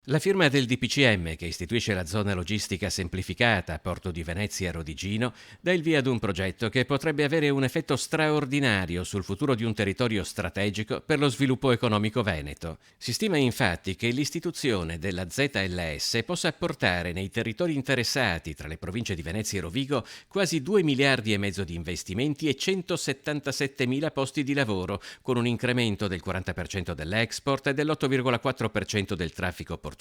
La firma del DPCM, che istituisce la zona logistica semplificata a Porto di Venezia Rodigino, dà il via ad un progetto che potrebbe avere un effetto straordinario sul futuro di un territorio strategico per lo sviluppo economico veneto. Si stima infatti che l'istituzione della ZLS possa apportare nei territori interessati tra le province di Venezia e Rovigo quasi 2 miliardi e mezzo di investimenti e 177 mila posti di lavoro, con un incremento del 40% dell'export e dell'8,4% del traffico portuale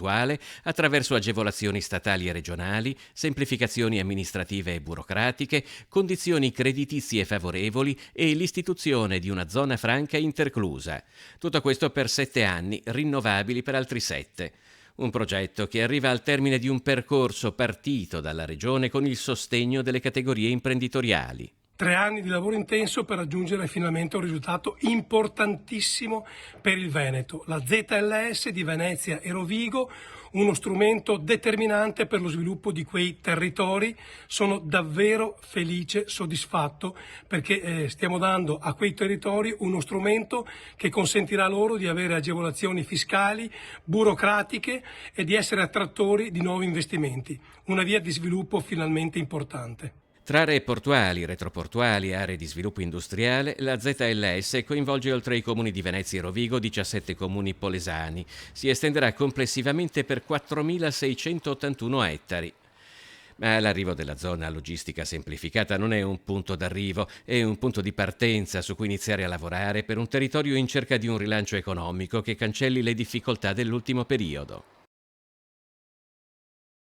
attraverso agevolazioni statali e regionali, semplificazioni amministrative e burocratiche, condizioni creditizie favorevoli e l'istituzione di una zona franca interclusa. Tutto questo per 7 anni, rinnovabili per altri 7. Un progetto che arriva al termine di un percorso partito dalla Regione con il sostegno delle categorie imprenditoriali. 3 anni di lavoro intenso per raggiungere finalmente un risultato importantissimo per il Veneto, la ZLS di Venezia e Rovigo, uno strumento determinante per lo sviluppo di quei territori. Sono davvero felice, soddisfatto, perché stiamo dando a quei territori uno strumento che consentirà loro di avere agevolazioni fiscali, burocratiche e di essere attrattori di nuovi investimenti, una via di sviluppo finalmente importante. Tra aree portuali, retroportuali e aree di sviluppo industriale, la ZLS coinvolge oltre ai comuni di Venezia e Rovigo 17 comuni polesani. Si estenderà complessivamente per 4.681 ettari. Ma l'arrivo della zona logistica semplificata non è un punto d'arrivo, è un punto di partenza su cui iniziare a lavorare per un territorio in cerca di un rilancio economico che cancelli le difficoltà dell'ultimo periodo.